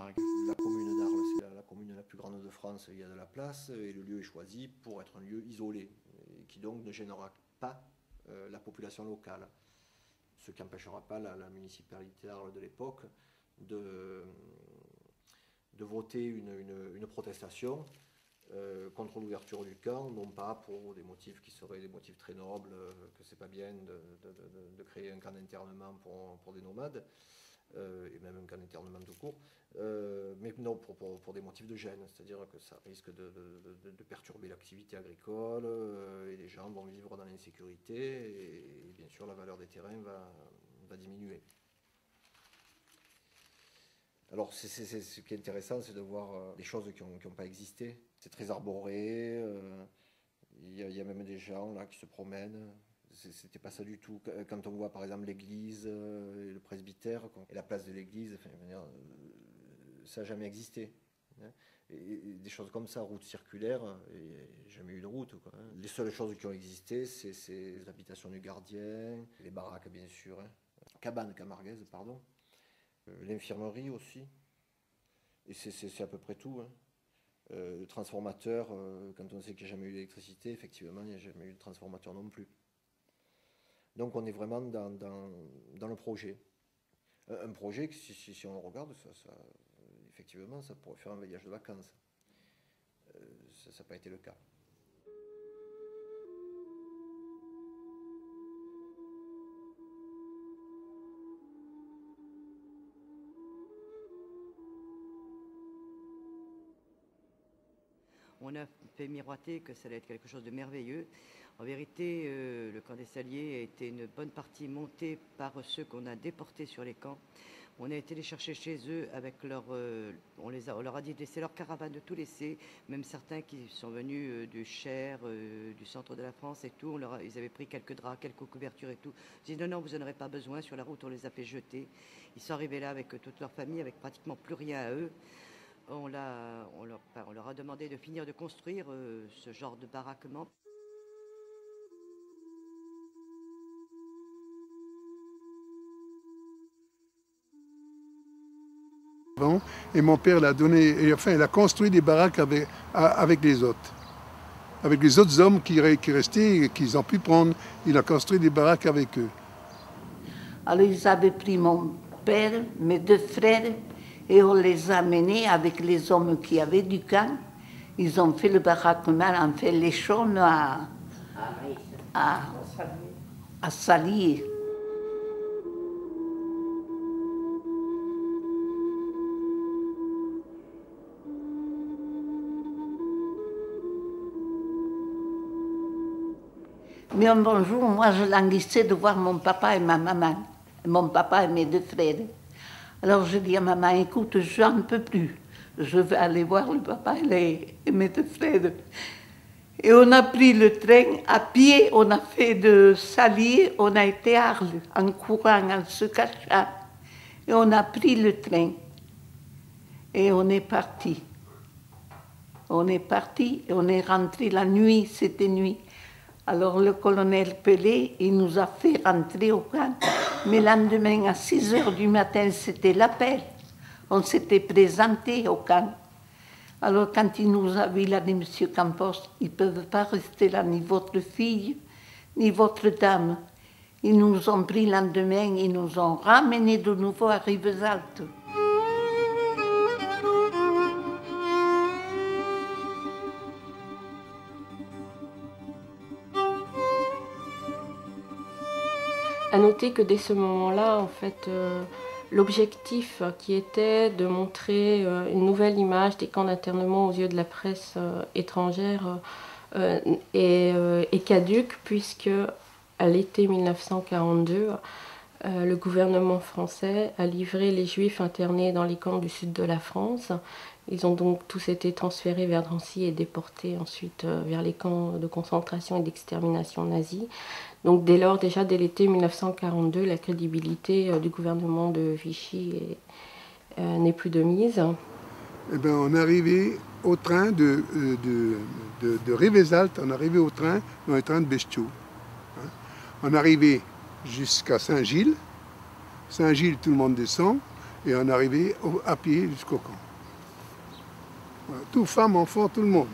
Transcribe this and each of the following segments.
Par exemple, la commune d'Arles, c'est la commune la plus grande de France, il y a de la place, et le lieu est choisi pour être un lieu isolé, et qui donc ne gênera pas la population locale. Ce qui n'empêchera pas la municipalité d'Arles de l'époque de voter une protestation contre l'ouverture du camp, non pas pour des motifs qui seraient des motifs très nobles, que c'est pas bien de créer un camp d'internement pour des nomades, et même un camp d'internement tout court, mais non pour des motifs de gêne, c'est-à-dire que ça risque de perturber l'activité agricole, et les gens vont vivre dans l'insécurité, et bien sûr la valeur des terrains va diminuer. Alors, ce qui est intéressant, c'est de voir des choses qui n'ont pas existé. C'est très arboré, il y a même des gens là qui se promènent. C'était pas ça du tout. Quand on voit par exemple l'église, et le presbytère, et la place de l'église, enfin, ça n'a jamais existé. Et des choses comme ça, route circulaire, et jamais eu de route, quoi. Les seules choses qui ont existé, c'est l'habitation du gardien, les baraques bien sûr, cabane camarguaise, pardon. L'infirmerie aussi, et c'est à peu près tout. Le transformateur, quand on sait qu'il n'y a jamais eu d'électricité, effectivement, il n'y a jamais eu de transformateur non plus. Donc on est vraiment dans le projet. Un projet que si on le regarde, effectivement, ça pourrait faire un voyage de vacances. Ça n'a pas été le cas. On a fait miroiter que ça allait être quelque chose de merveilleux. En vérité, le camp des Saliers a été une bonne partie monté par ceux qu'on a déportés sur les camps. On a été les chercher chez eux avec on leur a dit de laisser leur caravane, de tout laisser, même certains qui sont venus du Cher, du centre de la France et tout. Ils avaient pris quelques draps, quelques couvertures et tout. Ils disent non, vous n'en aurez pas besoin. Sur la route, on les a fait jeter. Ils sont arrivés là avec toute leur famille, avec pratiquement plus rien à eux. On leur a demandé de finir de construire ce genre de baraquement. Et mon père l'a donné, et enfin il a construit des baraques avec les autres. Avec les autres hommes qui restaient et qu'ils ont pu prendre, il a construit des baraques avec eux. Alors ils avaient pris mon père, mes deux frères, et on les a menés avec les hommes qui avaient du camp. Ils ont fait le baraquement, on fait les chaumes à Salier. Mais un bon jour, moi je languissais de voir mon papa et ma maman, mon papa et mes deux frères. Alors je dis à maman, écoute, j'en peux plus. Je vais aller voir le papa et mes deux frères. Et on a pris le train à pied, on a fait de Salier, on a été à Arles, en courant, en se cachant. Et on a pris le train. Et on est parti. On est parti et on est rentré la nuit, c'était nuit. Alors le colonel Pelé, il nous a fait rentrer au camp. Mais le lendemain, à 6 heures du matin, c'était l'appel. On s'était présenté au camp. Alors quand il nous a vu, il a dit, Monsieur Campos, ils ne peuvent pas rester là, ni votre fille, ni votre dame. Ils nous ont pris le lendemain, ils nous ont ramenés de nouveau à Rivesaltes. À noter que dès ce moment-là, en fait, l'objectif qui était de montrer une nouvelle image des camps d'internement aux yeux de la presse étrangère est caduque, puisque à l'été 1942, le gouvernement français a livré les Juifs internés dans les camps du sud de la France. Ils ont donc tous été transférés vers Drancy et déportés ensuite vers les camps de concentration et d'extermination nazis. Donc dès lors, déjà dès l'été 1942, la crédibilité du gouvernement de Vichy n'est plus de mise. Eh ben, on est arrivé au train de Rivesaltes, on est arrivé au train, dans le train de Bestiaux. On est arrivé jusqu'à Saint-Gilles. Saint-Gilles, tout le monde descend. et on arrivait à pied jusqu'au camp. Voilà, tout, femmes, enfants, tout le monde.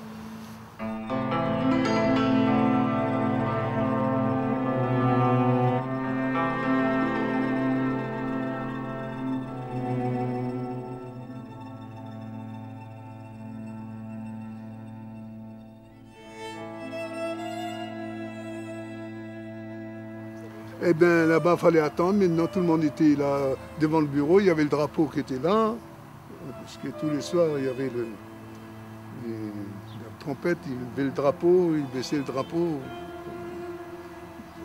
Eh bien, là-bas, il fallait attendre. Maintenant, tout le monde était là devant le bureau. Il y avait le drapeau qui était là. Parce que tous les soirs, il y avait la trompette. Il levait le drapeau, il baissait le drapeau.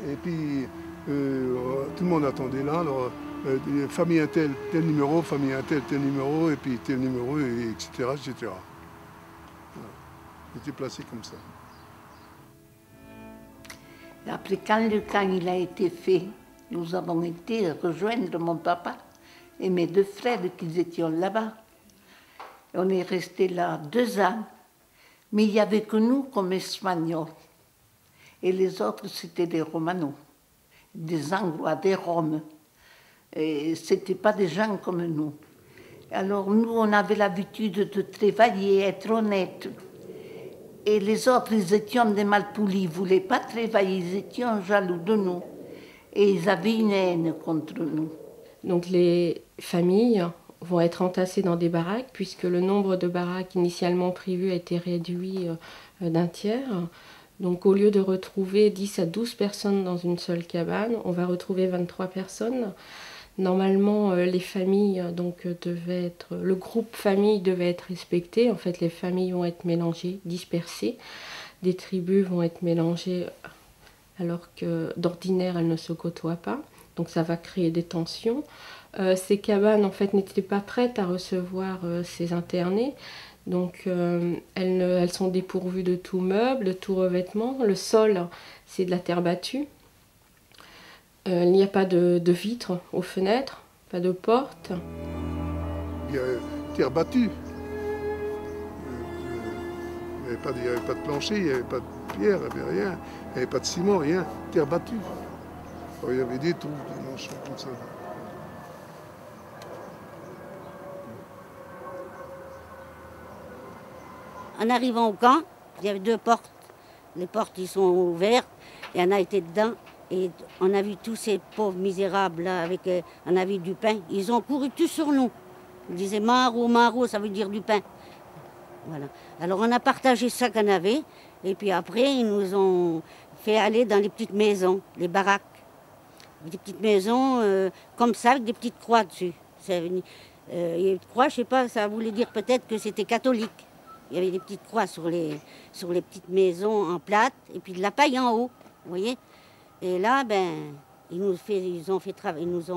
Et puis, tout le monde attendait là. Alors, famille un tel numéro, famille un tel numéro, et puis tel numéro, etc., etc. Voilà. C'était placé comme ça. Après, quand le camp il a été fait, nous avons été rejoindre mon papa et mes deux frères qui étaient là-bas. On est restés là 2 ans, mais il n'y avait que nous comme Espagnols. Et les autres, c'était des Romanos, des Anglois, des Roms. Et ce n'étaient pas des gens comme nous. Alors nous, on avait l'habitude de travailler, être honnêtes. Et les autres, ils étaient des malpolis, ils ne voulaient pas travailler, ils étaient jaloux de nous. Et ils avaient une haine contre nous. Donc les familles vont être entassées dans des baraques, puisque le nombre de baraques initialement prévues a été réduit d'un tiers. Donc au lieu de retrouver 10 à 12 personnes dans une seule cabane, on va retrouver 23 personnes. Normalement, les familles devaient être, le groupe famille devait être respecté. En fait, les familles vont être mélangées, dispersées. Des tribus vont être mélangées alors que d'ordinaire elles ne se côtoient pas. Donc ça va créer des tensions. Ces cabanes en fait n'étaient pas prêtes à recevoir ces internés. Donc elles sont dépourvues de tout meuble, de tout revêtement. Le sol, c'est de la terre battue. Il n'y a pas de vitres aux fenêtres, pas de portes. Il y a terre battue. Il n'y avait pas de plancher, il n'y avait pas de pierre, il n'y avait rien. Il n'y avait pas de ciment, rien. Terre battue. Alors, il y avait des trous, des manches comme ça. En arrivant au camp, il y avait 2 portes. Les portes, ils sont ouvertes et on a été dedans. Et on a vu tous ces pauvres misérables là, on a vu du pain. Ils ont couru tous sur nous. Ils disaient maro, maro, ça veut dire du pain. Voilà. Alors on a partagé ça qu'on avait. Et puis après, ils nous ont fait aller dans les petites maisons, les baraques. Des petites maisons comme ça, avec des petites croix dessus. Et croix, je sais pas, ça voulait dire peut-être que c'était catholique. Il y avait des petites croix sur les petites maisons en plate, et puis de la paille en haut, vous voyez. Et là, ben, ils nous ont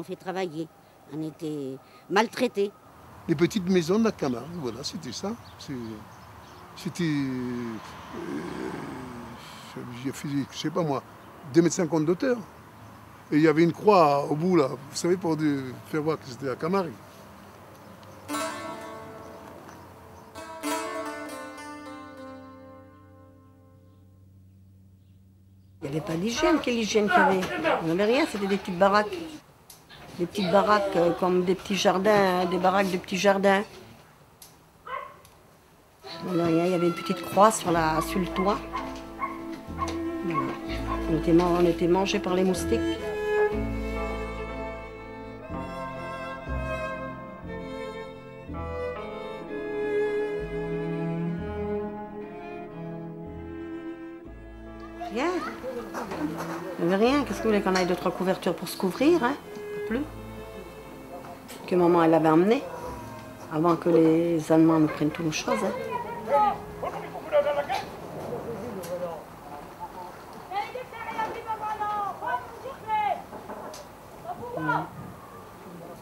fait travailler. On était maltraités. Les petites maisons de la Camargue, voilà, c'était ça. C'était, j'ai fait, je sais pas moi, 2,50 m d'auteur. Et il y avait une croix au bout là, vous savez, pour faire voir que c'était la Camargue. Il n'y avait pas d'hygiène. Quelle hygiène qu'il y avait? Il n'y avait rien, c'était des petites baraques. Des petites baraques comme des petits jardins, des baraques de petits jardins. Voilà, il y avait une petite croix sur le toit. Voilà. On était mangés par les moustiques. Rien. Il n'y avait rien. Qu'est-ce que vous voulez qu'on aille 2-3 couvertures pour se couvrir, hein? Plus. Que maman elle avait emmené. Avant que les Allemands nous prennent toutes nos choses. Hein.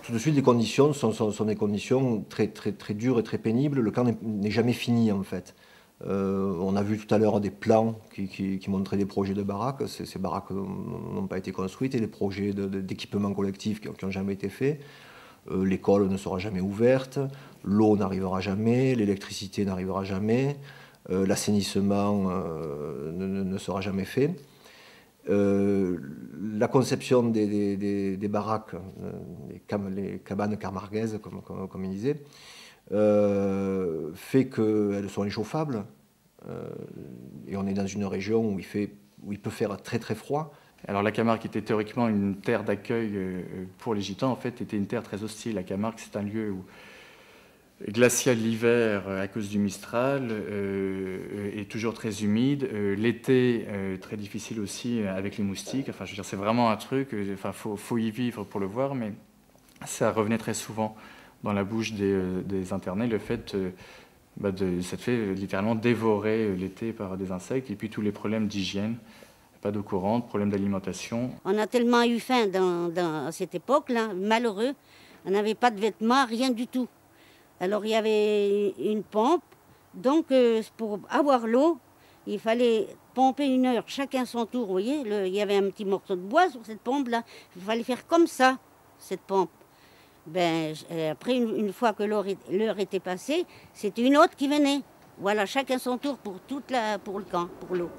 Tout de suite, les conditions sont des conditions très, très, très dures et très pénibles. Le camp n'est jamais fini, en fait. On a vu tout à l'heure des plans qui montraient des projets de baraques. Ces baraques n'ont pas été construites, et des projets d'équipements collectifs qui n'ont jamais été faits. L'école ne sera jamais ouverte, l'eau n'arrivera jamais, l'électricité n'arrivera jamais, l'assainissement ne sera jamais fait. La conception des baraques, les cabanes camarguaises, comme il disait, fait qu'elles sont inchauffables. Et on est dans une région où il peut faire très très froid. Alors la Camargue, qui était théoriquement une terre d'accueil pour les Gitans, en fait, était une terre très hostile. La Camargue, c'est un lieu glacial l'hiver à cause du Mistral, et toujours très humide. L'été, très difficile aussi avec les moustiques. Enfin, je veux dire, c'est vraiment un truc, faut y vivre pour le voir, mais ça revenait très souvent dans la bouche des internés, le fait ça te fait littéralement dévorer l'été par des insectes, et puis tous les problèmes d'hygiène. Pas d'eau courante, problème d'alimentation. On a tellement eu faim à cette époque-là, malheureux. On n'avait pas de vêtements, rien du tout. Alors il y avait une pompe. Donc pour avoir l'eau, il fallait pomper 1 heure, chacun son tour. Vous voyez, il y avait un petit morceau de bois sur cette pompe-là. Il fallait faire comme ça, cette pompe. Après, une fois que l'heure était passée, c'était une autre qui venait. Voilà, chacun son tour pour le camp, pour l'eau.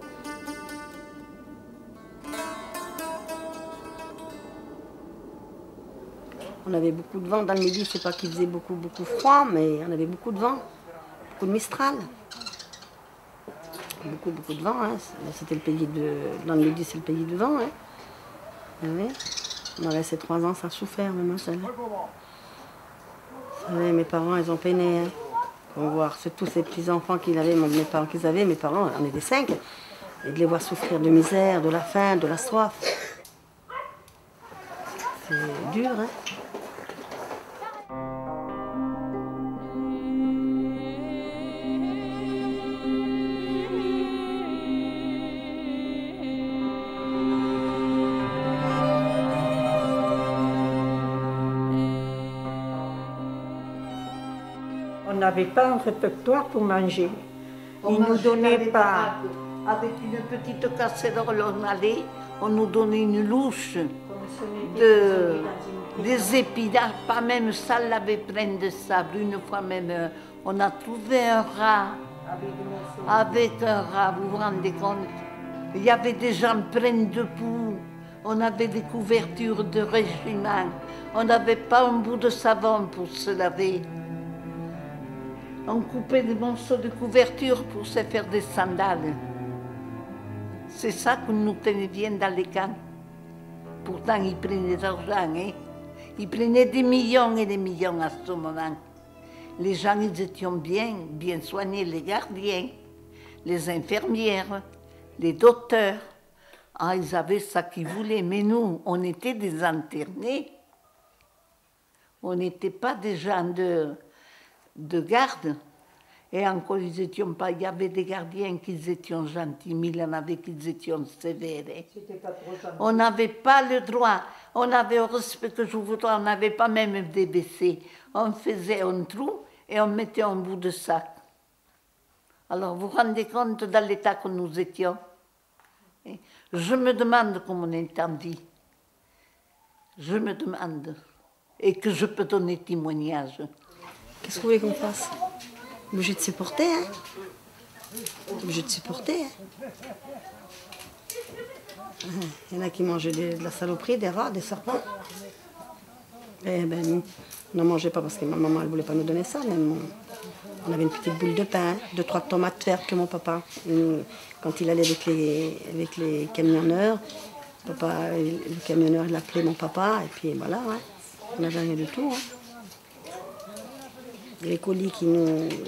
On avait beaucoup de vent dans le midi, c'est pas qu'il faisait beaucoup froid, mais on avait beaucoup de vent, beaucoup de Mistral. Beaucoup de vent, hein. C'était le pays dans le midi, c'est le pays du vent. Hein. Oui. On a resté 3 ans, ça a souffert, même seul. Vous savez, mes parents, ils ont peiné. Hein. Pour voir tous ces petits-enfants mes parents qu'ils avaient, mes parents, on était 5. Et de les voir souffrir de misère, de la faim, de la soif. C'est dur, hein. On n'avait pas un répertoire pour manger. Ils ne nous donnaient pas. Avec une petite casserole, on nous donnait une louche des épinards, pas même ça, l'avait plein de sable. Une fois même, on a trouvé un rat. Avec un rat, vous vous rendez compte? Il y avait des gens pleins de poux. On avait des couvertures de régiment. On n'avait pas un bout de savon pour se laver. On coupait des morceaux de couverture pour se faire des sandales. C'est ça qu'on nous tenait bien dans les camps. Pourtant, ils prenaient de l'argent. Hein? Ils prenaient des millions et des millions à ce moment. Les gens, ils étaient bien soignés, les gardiens, les infirmières, les docteurs. Ah, ils avaient ça qu'ils voulaient. Mais nous, on était des internés. On n'était pas des gens de garde. Et encore, ils étions pas. Il y avait des gardiens qui étaient gentils, mais il y en avait qui étaient sévères. On n'avait pas le droit. On avait, au respect que je vous dois, on n'avait pas même des WC. On faisait un trou et on mettait un bout de sac. Alors, vous vous rendez compte dans l'état que nous étions? Je me demande comment on est en vie. Je me demande. Et que je peux donner témoignage. Qu'est-ce que vous voulez qu'on fasse? Obligé de supporter, hein. Obligé de supporter, hein. Il y en a qui mangeaient de la saloperie, des rats, des serpents. Eh ben nous, on n'en mangeait pas parce que ma maman, elle voulait pas nous donner ça, mais on avait une petite boule de pain, 2-3 tomates vertes que mon papa, quand il allait avec les camionneurs, le camionneur, il appelait mon papa, et puis voilà, ouais. On n'avait rien du tout, hein. Les colis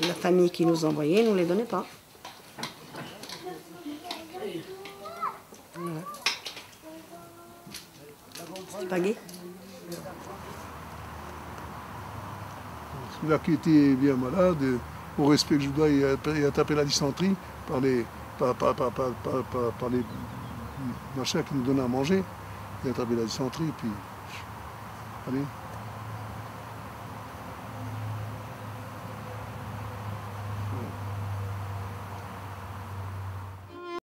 la famille qui nous envoyait, nous ne les donnait pas. Voilà. C'était pas gai. Celui-là qui était bien malade, au respect que je dois, il a tapé la dysenterie par les machins qui nous donnaient à manger. Il a tapé la dysenterie, puis allez.